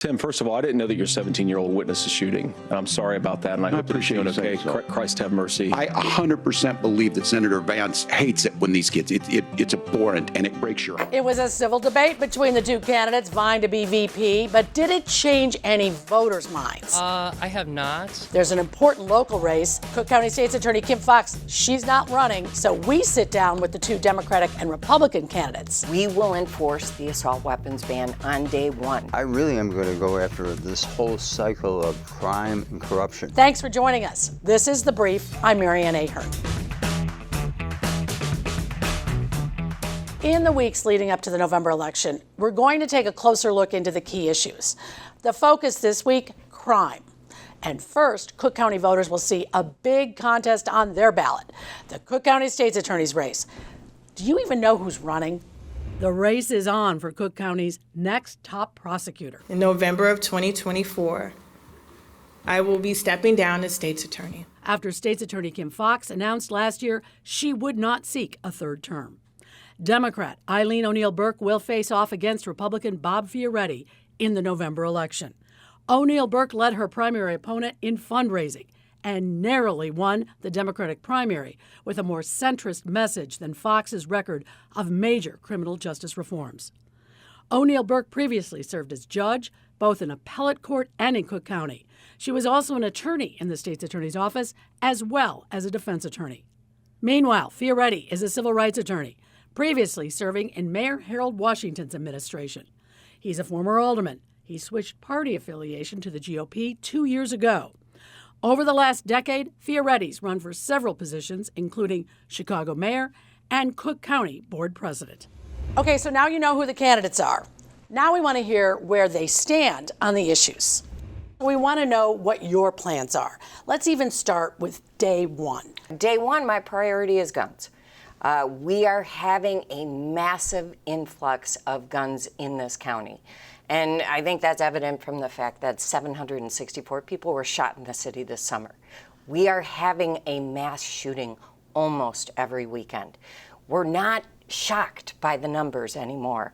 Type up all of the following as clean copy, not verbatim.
Tim, first of all, I didn't know that your 17-year-old witnessed a shooting. And I'm sorry about that, and I hope that you're doing okay. So. Christ have mercy. I 100% believe that Senator Vance hates it when these kids, it's abhorrent, and it breaks your heart. It was a civil debate between the two candidates vying to be VP, but did it change any voters' minds? I have not. There's an important local race. Cook County State's Attorney Kim Foxx, she's not running, so we sit down with the two Democratic and Republican candidates. We will enforce the assault weapons ban on day one. I really am going to go after this whole cycle of crime and corruption. Thanks for joining us. This is The Brief. I'm Mary Ann Ahern. In the weeks leading up to the November election, we're going to take a closer look into the key issues. The focus this week, crime. And first, Cook County voters will see a big contest on their ballot, the Cook County State's Attorney's race. Do you even know who's running? The race is on for Cook County's next top prosecutor. In November of 2024, I will be stepping down as state's attorney. After State's Attorney Kim Foxx announced last year she would not seek a third term. Democrat Eileen O'Neill Burke will face off against Republican Bob Fioretti in the November election. O'Neill Burke led her primary opponent in fundraising and narrowly won the Democratic primary with a more centrist message than Fox's record of major criminal justice reforms. O'Neill Burke previously served as judge, both in appellate court and in Cook County. She was also an attorney in the state's attorney's office, as well as a defense attorney. Meanwhile, Fioretti is a civil rights attorney, previously serving in Mayor Harold Washington's administration. He's a former alderman. He switched party affiliation to the GOP 2 years ago. Over the last decade, Fioretti's run for several positions, including Chicago mayor and Cook County board president. Okay, so now you know who the candidates are. Now we want to hear where they stand on the issues. We want to know what your plans are. Let's even start with day one. Day one, my priority is guns. We are having a massive influx of guns in this county. And I think that's evident from the fact that 764 people were shot in the city this summer. We are having a mass shooting almost every weekend. We're not shocked by the numbers anymore.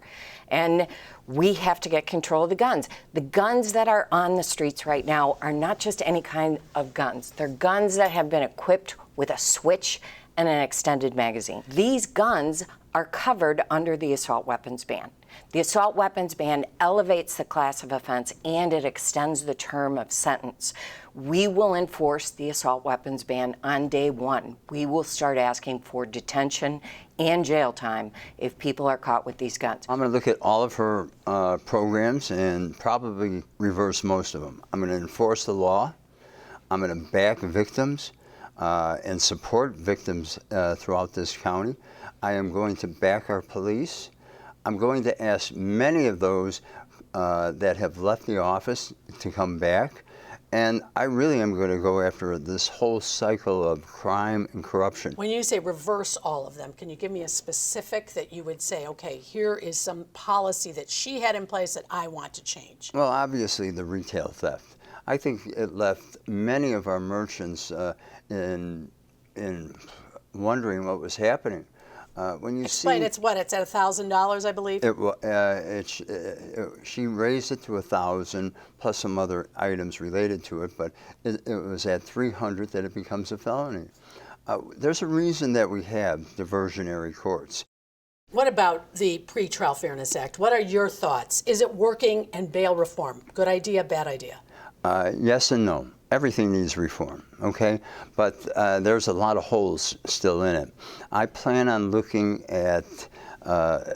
And we have to get control of the guns. The guns that are on the streets right now are not just any kind of guns. They're guns that have been equipped with a switch and an extended magazine. These guns are covered under the assault weapons ban. The assault weapons ban elevates the class of offense and it extends the term of sentence. We will enforce the assault weapons ban on day one. We will start asking for detention and jail time if people are caught with these guns. I'm going to look at all of her programs and probably reverse most of them. I'm going to enforce the law. I'm going to back victims and support victims throughout this county. I am going to back our police. I'm going to ask many of those that have left the office to come back. And I really am going to go after this whole cycle of crime and corruption. When you say reverse all of them, can you give me a specific that you would say, okay, here is some policy that she had in place that I want to change? Well, obviously the retail theft. I think it left many of our merchants in wondering what was happening. When you Explain, it's what? It's at $1,000, I believe? She raised it to $1,000 plus some other items related to it, but it was at $300 that it becomes a felony. There's a reason that we have diversionary courts. What about the Pretrial Fairness Act? What are your thoughts? Is it working? And bail reform? Good idea, bad idea? Yes and no. Everything needs reform, okay? But there's a lot of holes still in it. I plan on looking at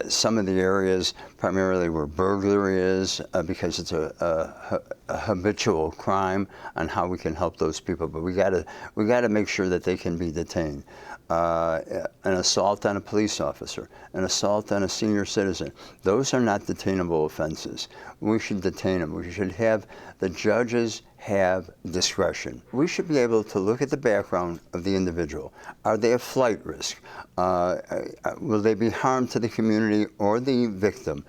some of the areas primarily where burglary is because it's a habitual crime, on how we can help those people. But we gotta make sure that they can be detained. An assault on a police officer, an assault on a senior citizen, those are not detainable offenses. We should detain them. We should have the judges have discretion. We should be able to look at the background of the individual. Are they a flight risk? Will they be harm to the community or the victim?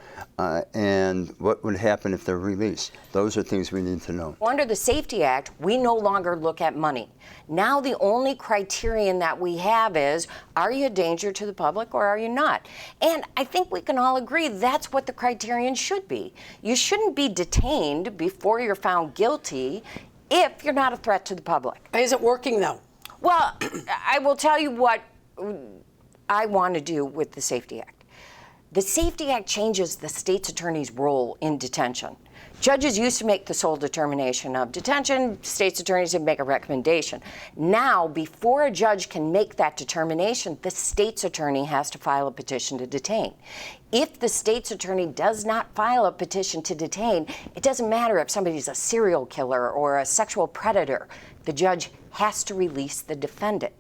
and what would happen if they're released. Those are things we need to know. Under the Safety Act, we no longer look at money. Now the only criterion that we have is, are you a danger to the public or are you not? And I think we can all agree that's what the criterion should be. You shouldn't be detained before you're found guilty if you're not a threat to the public. Is it working, though? Well, I will tell you what I want to do with the Safety Act. The Safety Act changes the state's attorney's role in detention. Judges used to make the sole determination of detention. State's attorneys would make a recommendation. Now, before a judge can make that determination, the state's attorney has to file a petition to detain. If the state's attorney does not file a petition to detain, it doesn't matter if somebody's a serial killer or a sexual predator. The judge has to release the defendant.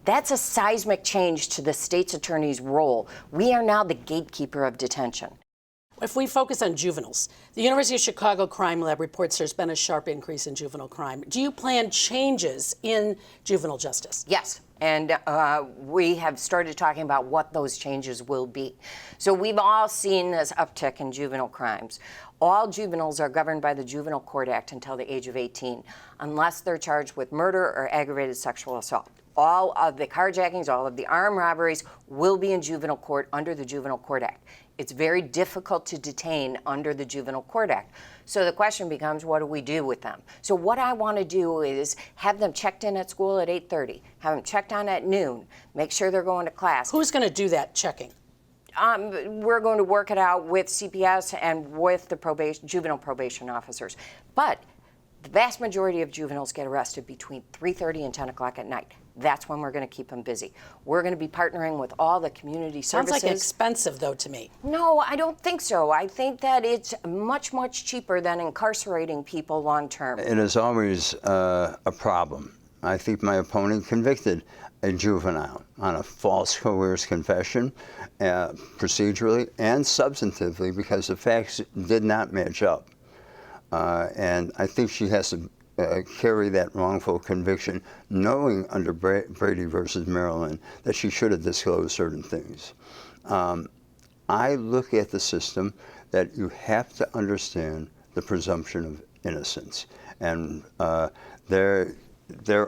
That's a seismic change to the state's attorney's role. We are now the gatekeeper of detention. If we focus on juveniles, the University of Chicago Crime Lab reports there's been a sharp increase in juvenile crime. Do you plan changes in juvenile justice? Yes, and we have started talking about what those changes will be. So we've all seen this uptick in juvenile crimes. All juveniles are governed by the Juvenile Court Act until the age of 18, unless they're charged with murder or aggravated sexual assault. All of the carjackings, all of the armed robberies will be in juvenile court under the Juvenile Court Act. It's very difficult to detain under the Juvenile Court Act. So the question becomes, what do we do with them? So what I want to do is have them checked in at school at 8:30, have them checked on at noon, make sure they're going to class. Who's going to do that checking? We're going to work it out with CPS and with the juvenile probation officers. But the vast majority of juveniles get arrested between 3:30 and 10 o'clock at night. That's when we're going to keep them busy. We're going to be partnering with all the community services. Sounds like expensive, though, to me. No, I don't think so. I think that it's much, much cheaper than incarcerating people long term. It is always a problem. I think my opponent convicted a juvenile on a false coerced confession, procedurally and substantively, because the facts did not match up. And I think she has to carry that wrongful conviction, knowing under Brady versus Maryland that she should have disclosed certain things. I look at the system that you have to understand the presumption of innocence. And there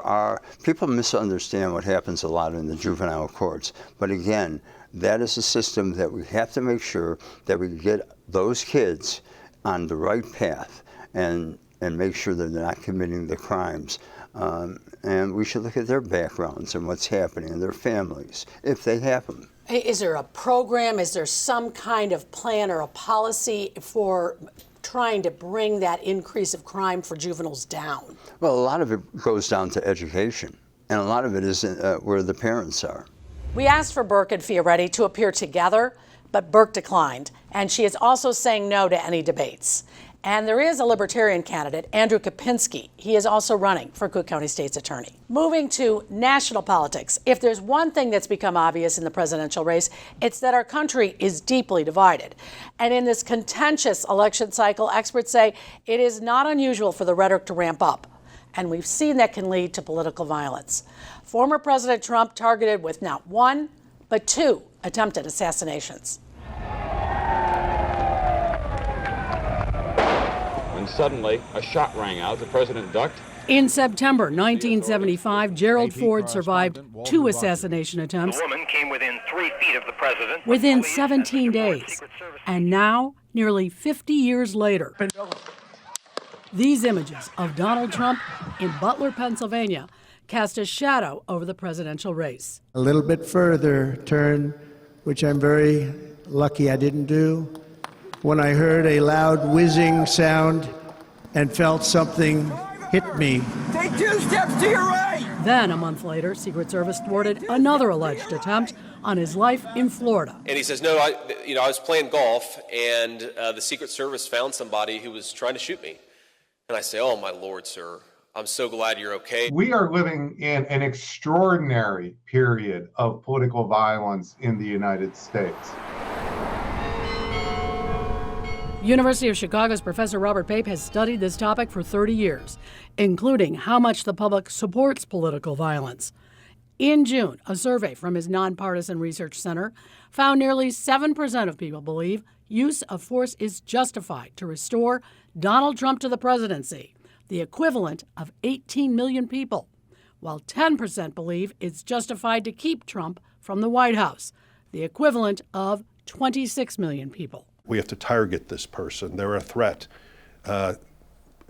are, people misunderstand what happens a lot in the juvenile courts. But again, that is a system that we have to make sure that we get those kids on the right path and make sure that they're not committing the crimes. And we should look at their backgrounds and what's happening in their families, if they have them. Is there a program? Is there some kind of plan or a policy for trying to bring that increase of crime for juveniles down? Well, a lot of it goes down to education, and a lot of it is where the parents are. We asked for Burke and Fioretti to appear together, but Burke declined, and she is also saying no to any debates. And there is a Libertarian candidate, Andrew Kopinski. He is also running for Cook County State's Attorney. Moving to national politics, if there's one thing that's become obvious in the presidential race, it's that our country is deeply divided. And in this contentious election cycle, experts say it is not unusual for the rhetoric to ramp up. And we've seen that can lead to political violence. Former President Trump targeted with not one, but two attempted assassinations. And suddenly, a shot rang out. The president ducked. In September 1975, Gerald Ford survived two assassination attempts. The woman came within 3 feet of the president. Within 17 days. And now, nearly 50 years later, these images of Donald Trump in Butler, Pennsylvania, cast a shadow over the presidential race. A little bit further turn, which I'm very lucky I didn't do, when I heard a loud whizzing sound and felt something hit me. Take 2 steps to your right! Then, a month later, Secret Service thwarted another alleged attempt on his life in Florida. And he says, no, I was playing golf, and the Secret Service found somebody who was trying to shoot me. And I say, oh, my Lord, sir, I'm so glad you're okay. We are living in an extraordinary period of political violence in the United States. University of Chicago's Professor Robert Pape has studied this topic for 30 years, including how much the public supports political violence. In June, a survey from his nonpartisan research center found nearly 7% of people believe use of force is justified to restore Donald Trump to the presidency, the equivalent of 18 million people, while 10% believe it's justified to keep Trump from the White House, the equivalent of 26 million people. We have to target this person. They're a threat.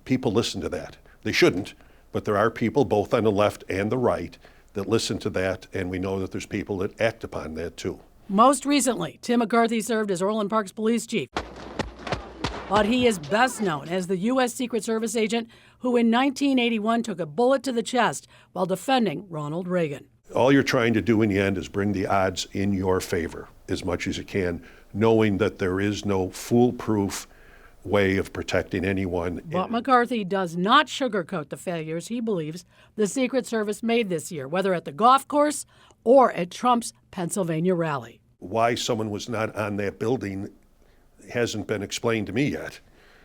People listen to that. They shouldn't, but there are people both on the left and the right that listen to that, and we know that there's people that act upon that too. Most recently, Tim McCarthy served as Orland Park's police chief. But he is best known as the U.S. Secret Service agent who in 1981 took a bullet to the chest while defending Ronald Reagan. All you're trying to do in the end is bring the odds in your favor as much as you can, knowing that there is no foolproof way of protecting anyone. But McCarthy does not sugarcoat the failures he believes the Secret Service made this year, whether at the golf course or at Trump's Pennsylvania rally. Why someone was not on that building hasn't been explained to me yet.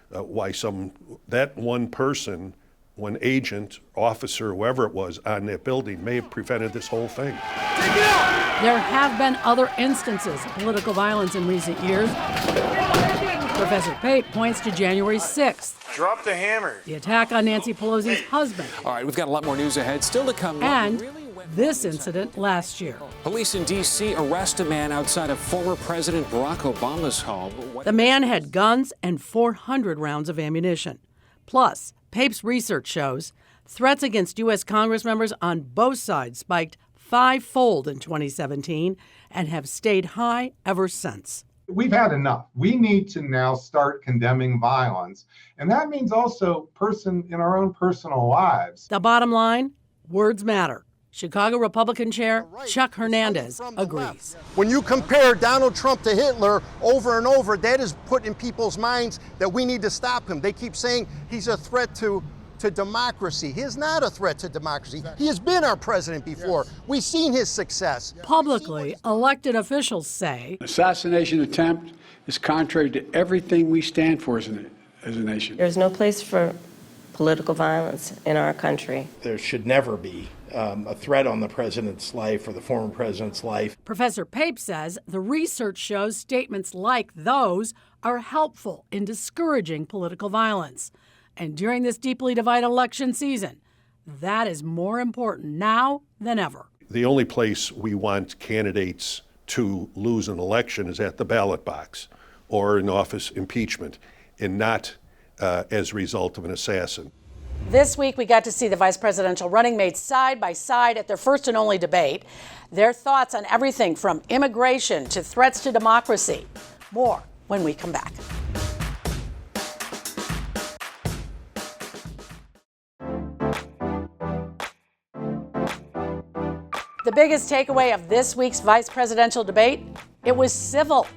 Why that one person, one agent, officer, whoever it was on that building may have prevented this whole thing. There have been other instances of political violence in recent years. Professor Pate points to January 6th. Drop the hammer. The attack on Nancy Pelosi's husband. All right, we've got a lot more news ahead. Still to come. And this incident last year. Police in D.C. arrest a man outside of former President Barack Obama's home. The man had guns and 400 rounds of ammunition. Plus, Pape's research shows threats against U.S. Congress members on both sides spiked fivefold in 2017 and have stayed high ever since. We've had enough. We need to now start condemning violence. And that means also in our own personal lives. The bottom line, words matter. Chicago Republican Chair Chuck Hernandez agrees. When you compare Donald Trump to Hitler over and over, that is put in people's minds that we need to stop him. They keep saying he's a threat to democracy. He is not a threat to democracy. He has been our president before. We've seen his success. Publicly, elected officials say assassination attempt is contrary to everything we stand for as a nation. There's no place for political violence in our country. There should never be a threat on the president's life or the former president's life. Professor Pape says the research shows statements like those are helpful in discouraging political violence. And during this deeply divided election season, that is more important now than ever. The only place we want candidates to lose an election is at the ballot box or in office impeachment, and not as a result of an assassin. This week, we got to see the vice presidential running mates side by side at their first and only debate. Their thoughts on everything from immigration to threats to democracy. More when we come back. The biggest takeaway of this week's vice presidential debate, it was civil.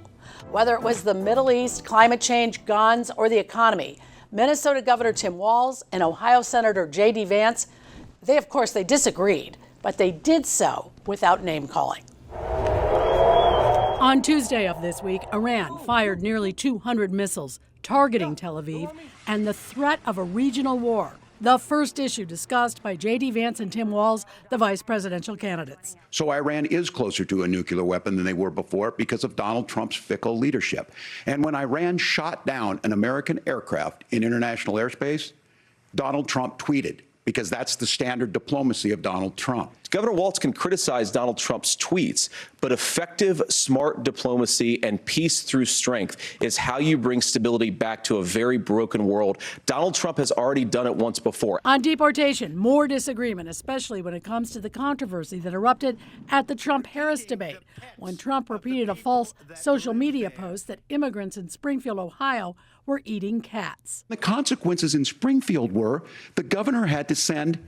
Whether it was the Middle East, climate change, guns, or the economy, Minnesota Governor Tim Walz and Ohio Senator J.D. Vance, they disagreed, but they did so without name-calling. On Tuesday of this week, Iran fired nearly 200 missiles targeting Tel Aviv and the threat of a regional war. The first issue discussed by J.D. Vance and Tim Walz, the vice presidential candidates. So Iran is closer to a nuclear weapon than they were before because of Donald Trump's fickle leadership. And when Iran shot down an American aircraft in international airspace, Donald Trump tweeted, because that's the standard diplomacy of Donald Trump. Governor Walz can criticize Donald Trump's tweets, but effective, smart diplomacy and peace through strength is how you bring stability back to a very broken world. Donald Trump has already done it once before. On deportation, more disagreement, especially when it comes to the controversy that erupted at the Trump-Harris debate, when Trump repeated a false social media post that immigrants in Springfield, Ohio, were eating cats. The consequences in Springfield were the governor had to send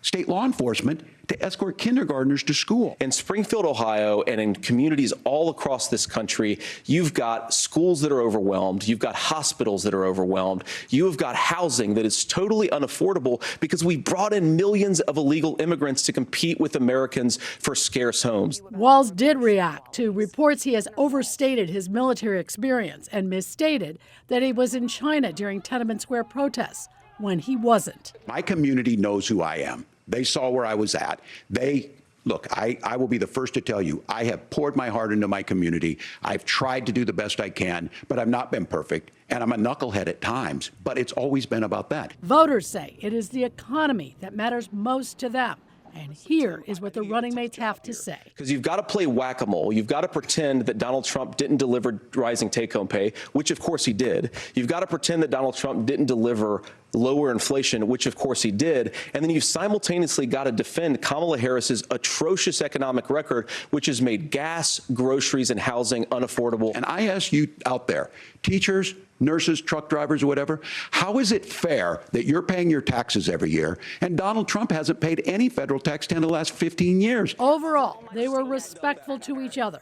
state law enforcement to escort kindergartners to school. In Springfield, Ohio, and in communities all across this country, you've got schools that are overwhelmed. You've got hospitals that are overwhelmed. You have got housing that is totally unaffordable because we brought in millions of illegal immigrants to compete with Americans for scarce homes. Walz did react to reports he has overstated his military experience and misstated that he was in China during Tiananmen Square protests when he wasn't. My community knows who I am. They saw where I was at. They Look, I will be the first to tell you, I have poured my heart into my community. I've tried to do the best I can, but I've not been perfect. And I'm a knucklehead at times, but it's always been about that. Voters say it is the economy that matters most to them. And here is what the running mates have to say. Because you've got to play whack-a-mole. You've got to pretend that Donald Trump didn't deliver rising take-home pay, which of course he did. You've got to pretend that Donald Trump didn't deliver lower inflation, which of course he did. And then you've simultaneously got to defend Kamala Harris's atrocious economic record, which has made gas, groceries, and housing unaffordable. And I ask you out there, teachers, nurses, truck drivers, or whatever, how is it fair that you're paying your taxes every year and Donald Trump hasn't paid any federal tax in the last 15 years? Overall, they were respectful to each other.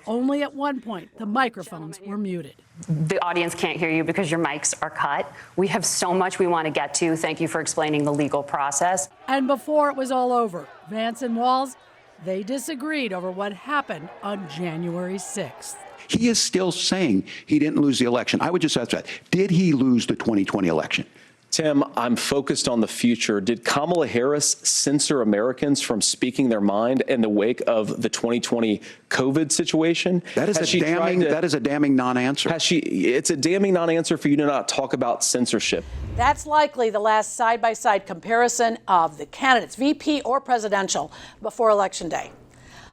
Only at one point, the microphones were muted. The audience can't hear you because your mics are cut. We have so much we want to get to. Thank you for explaining the legal process. And before it was all over, Vance and Walz, they disagreed over what happened on January 6th. He is still saying he didn't lose the election. I would just ask that. Did he lose the 2020 election? Tim, I'm focused on the future. Did Kamala Harris censor Americans from speaking their mind in the wake of the 2020 COVID situation? That is a damning non-answer. It's a damning non-answer for you to not talk about censorship. That's likely the last side-by-side comparison of the candidates, VP or presidential, before Election Day.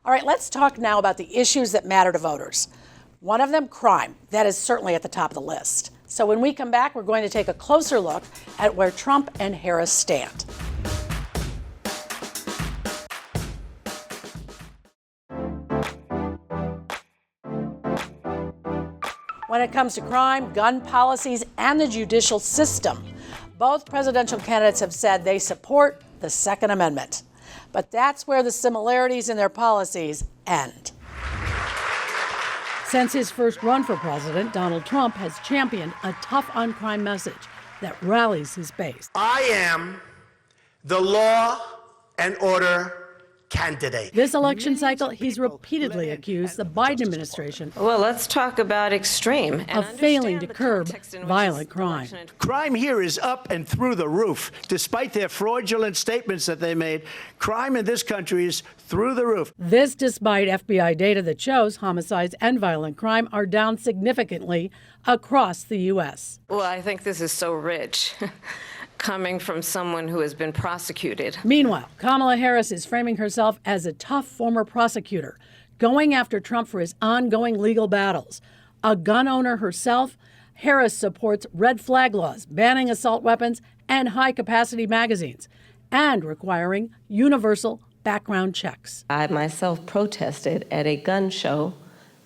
All right, let's talk now about the issues that matter to voters. One of them, crime. That is certainly at the top of the list. So when we come back, we're going to take a closer look at where Trump and Harris stand. When it comes to crime, gun policies, and the judicial system, both presidential candidates have said they support the Second Amendment. But that's where the similarities in their policies end. Since his first run for president, Donald Trump has championed a tough on crime message that rallies his base. I am the law and order candidate. This election cycle, he's repeatedly accused the Biden administration Well, let's talk about extreme. of failing to curb violent crime. Crime here is up and through the roof. Despite their fraudulent statements that they made, crime in this country is through the roof. This despite FBI data that shows homicides and violent crime are down significantly across the U.S. Well, I think this is so rich. Coming from someone who has been prosecuted. Meanwhile, Kamala Harris is framing herself as a tough former prosecutor, going after Trump for his ongoing legal battles. A gun owner herself, Harris supports red flag laws, banning assault weapons and high-capacity magazines, and requiring universal background checks. I myself protested at a gun show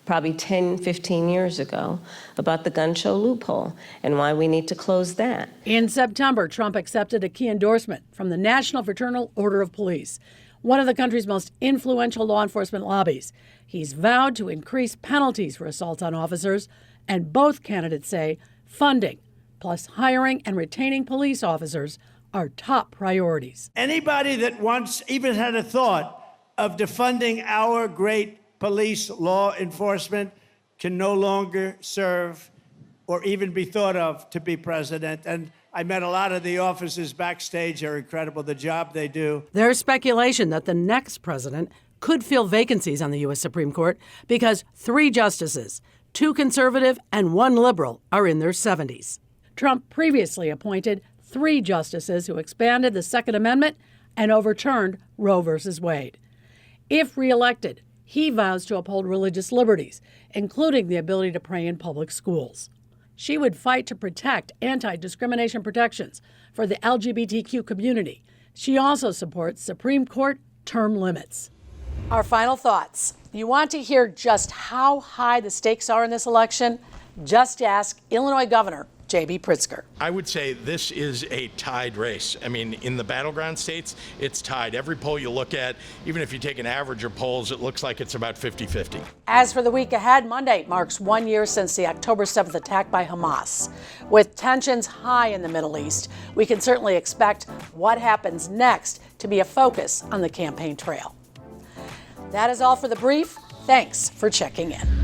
probably 10, 15 years ago about the gun show loophole and why we need to close that. In September, Trump accepted a key endorsement from the National Fraternal Order of Police, one of the country's most influential law enforcement lobbies. He's vowed to increase penalties for assaults on officers, and both candidates say funding, plus hiring and retaining police officers, are top priorities. Anybody that once even had a thought of defunding our great police law enforcement can no longer serve or even be thought of to be president. And I met a lot of the officers backstage. They're incredible, the job they do. There's speculation that the next president could fill vacancies on the U.S. Supreme Court because 3 justices, 2 conservative and 1 liberal, are in their 70s. Trump previously appointed 3 justices who expanded the Second Amendment and overturned Roe v. Wade. If reelected, he vows to uphold religious liberties, including the ability to pray in public schools. She would fight to protect anti-discrimination protections for the LGBTQ community. She also supports Supreme Court term limits. Our final thoughts. You want to hear just how high the stakes are in this election? Just ask Illinois Governor J.B. Pritzker. I would say this is a tied race. I mean, in the battleground states, it's tied. Every poll you look at, even if you take an average of polls, it looks like it's about 50-50. As for the week ahead, Monday marks 1 year since the October 7th attack by Hamas. With tensions high in the Middle East, we can certainly expect what happens next to be a focus on the campaign trail. That is all for The Brief. Thanks for checking in.